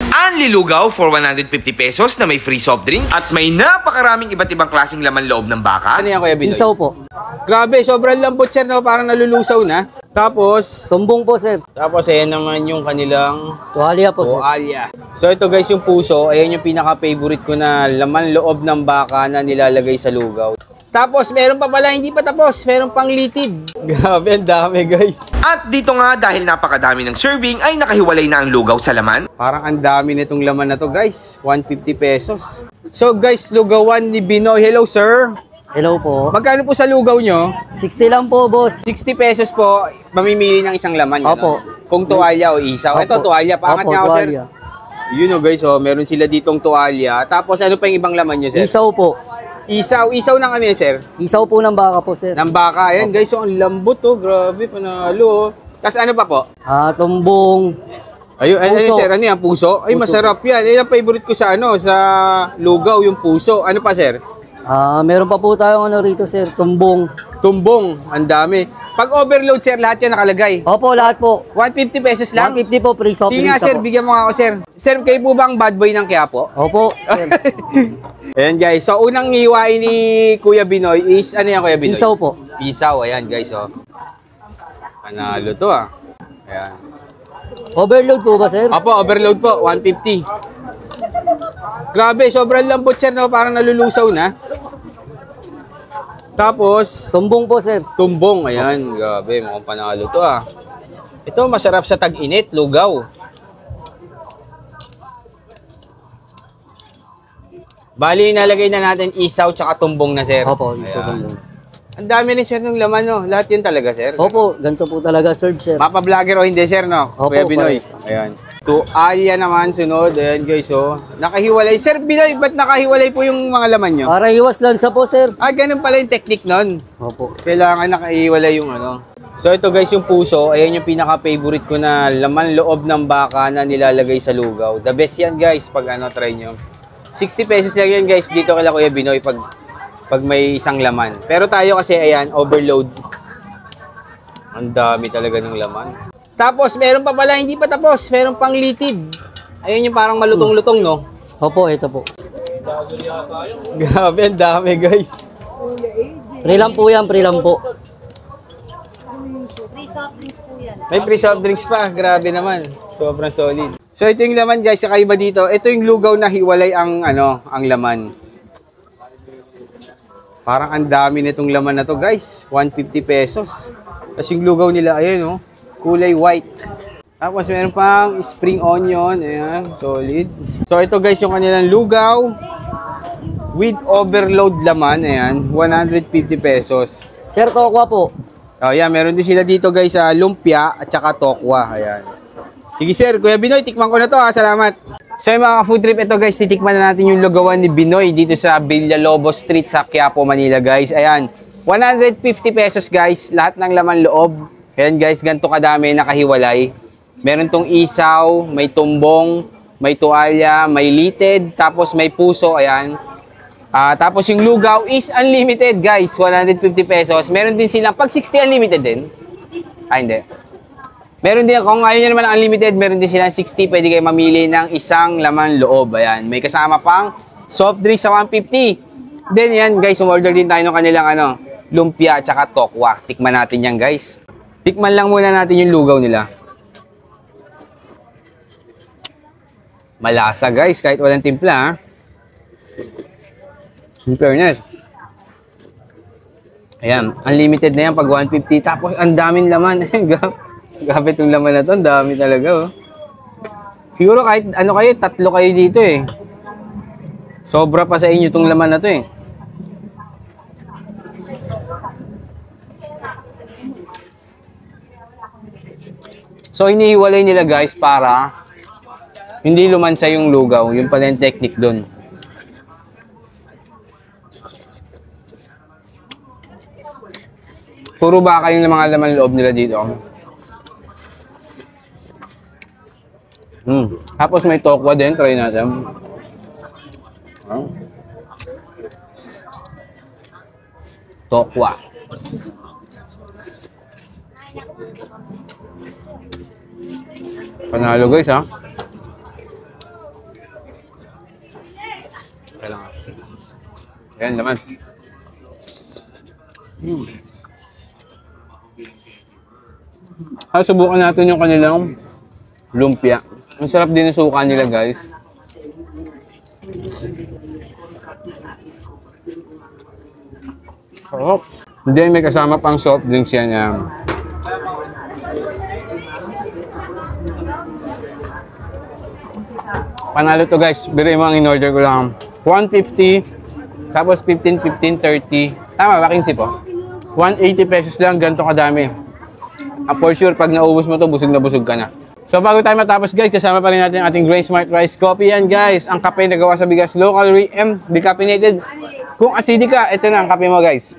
Anli lugaw for 150 pesos na may free soft drinks at may napakaraming iba't ibang klaseng laman loob ng baka. Ano yan, Kuya Binoy? Isaw po. Grabe, sobrang lambot, sir, no? Parang nalulusaw na. Tapos, Tumbong po, sir. ayan naman yung kanilang Tuwalya po, sir. tuwalya. So ito guys, yung puso, ayan yung pinaka-favorite ko na laman loob ng baka na nilalagay sa lugaw. Tapos, meron pa pala, hindi pa tapos, meron pang litid. Grabe, ang dami guys. At dito nga dahil napakadami ng serving ay nakahiwalay na ang lugaw sa laman. Parang ang dami nitong laman na to guys, 150 pesos. So guys, lugawan ni Binoy. Hello sir. Hello po. Magkano po sa lugaw nyo? 60 lang po, boss. 60 pesos po, mamimili ng isang laman. Opo. Ano? Kung tuwalya o isaw. Opo. Ito, tuwalya. Pangat Opo, nga ako, sir. tuwalya. Yun o guys, oh, meron sila ditong tuwalya. Tapos ano pa yung ibang laman nyo, sir? Isaw po. Isaw. Isaw ng ano yan, sir? Isaw po ng baka po, sir. Ng baka. Ayan guys, oh, ang lambot oh. Grabe, panalo oh. Tapos ano pa po? Tumbong. Ayun, ano Puso. sir? Ano yan? Puso? Ay, Puso. masarap yan. Yan ang favorite ko sa ano, sa lugaw, yung puso. Ano pa, sir? Meron pa po tayong ano rito, sir. Tumbong. Tumbong. Ang dami. Pag overload, sir, lahat yan nakalagay. Opo, lahat po. 150 pesos lang? 150 po, free soft Sige drinks nga, sir. ako. Bigyan mo nga ako, sir. Sir, kayo po ba ang bad boy ng Quiapo? Opo, sir. Ayan, guys. So, unang hiwain ni Kuya Binoy is, ano yan, Kuya Binoy? Isaw po. Isaw. Ayan, guys, oh. Panalo to, ah. Ayan. Overload po ba, sir? Apo, overload po. 150. Grabe, sobrang lambot, sir, no? Parang nalulusaw na. Tapos, Tumbong po, sir. tumbong. Ayan, grabe. Mukhang panalo to, ah. Ito, masarap sa tag-init, lugaw. Bali, nalagay na natin isaw tsaka tumbong na, sir. Opo, isaw Ayan. tumbong. Ang dami rin, sir, ng laman, no? Lahat yun talaga, sir. Opo, ganito po talaga serve, sir. Mapa-vlogger o hindi, sir, no? Opo, Kuya Binoy. pares. Ayan. Tuwalya naman, sunod. Ayan, guys, oh. Nakahiwalay. Sir Binoy, ba't nakahiwalay po yung mga laman nyo? Para iwas lansa po, sir. Ah, ganun pala yung technique nun. Opo. Kailangan nakahiwalay yung ano. So, ito guys, yung puso. Ayan yung pinaka-favorite ko na laman loob ng baka na nilalagay sa lugaw. The best yan, guys, pag ano, try nyo. 60 pesos lang yan, guys, dito kala Kuya Binoy pag may isang laman. Pero tayo kasi, ayan, overload. Ang dami talaga ng laman. Tapos, meron pa pala, hindi pa tapos. Meron pang litid. Ayun yung parang malutong-lutong, no? Opo, ito po. Grabe, ang dami, guys. Free lang po yan, free lang po. Free soft drinks po yan. May free soft drinks pa. Grabe naman. Sobrang solid. So, ito yung laman, guys. Kakaiba dito. Ito yung lugaw na hiwalay ang, ano, ang laman. Parang ang dami nitong laman na to, guys. 150 pesos. Tapos yung lugaw nila, ayan, oh. Kulay white. Tapos meron pang spring onion. Ayan, solid. So, ito, guys, yung kanilang lugaw. With overload laman. Ayan, 150 pesos. Sir, tokwa po. Oh, yeah, meron din sila dito, guys, sa lumpia at saka tokwa. Ayan. Sige, sir. Kuya Binoy, tikman ko na to, ha. Salamat. So, yung mga food trip, ito, guys, titikman na natin yung lugawan ni Binoy dito sa Villalobos Street sa Quiapo, Manila, guys. Ayan. 150 pesos, guys. Lahat ng laman loob. Ayan, guys, ganito kadami, nakahiwalay. Meron tong isaw, may tumbong, may tuwalya, may litid, tapos may puso, ayan. Tapos yung lugaw is unlimited, guys. 150 pesos. Meron din silang, pag 60 unlimited din. Hindi. Meron din, kung ayaw nyo naman unlimited, meron din silang 60. Pwede kayo mamili ng isang laman loob. Ayan. May kasama pang soft drink sa 150. Then, yan, guys, umorder din tayo ng kanilang, ano, lumpia at saka tokwa. Tikman natin yan, guys. Tikman lang muna natin yung lugaw nila. Malasa, guys, kahit walang timpla, ha. In fairness. Ayan, unlimited na yan pag 150. Tapos, ang daming laman. Grabe itong laman na to. Ang dami talaga, oh. Siguro kahit ano kayo, 3 kayo dito, eh. Sobra pa sa inyo itong laman na to, eh. So, hinihiwalay nila, guys, para hindi lumansa yung lugaw. Yung pala yung technique doon. Puro baka yung mga laman loob nila dito. Tapos may tokwa din. Try natin. Tokwa. Panalo, guys, ha. Okay lang. Ayan, laman. Subukan natin yung kanilang lumpia. Ang sarap din yung suka nila, guys. Oh. Then may kasama pang soft drinks yan. Panalo to, guys. Pero yung mga in-order ko lang 150, tapos 15, 15, 30. Tama ba, 15 po? 180 pesos lang, ganito kadami. For sure, pag naubos mo to, busog na busog ka na. So bago tayo matapos, guys, kasama pa rin natin ang ating Grain Smart Rice Coffee. Yan, guys, ang kape na gawa sa bigas, local, decaffeinated. Kung acidic ka, ito na ang kape mo, guys.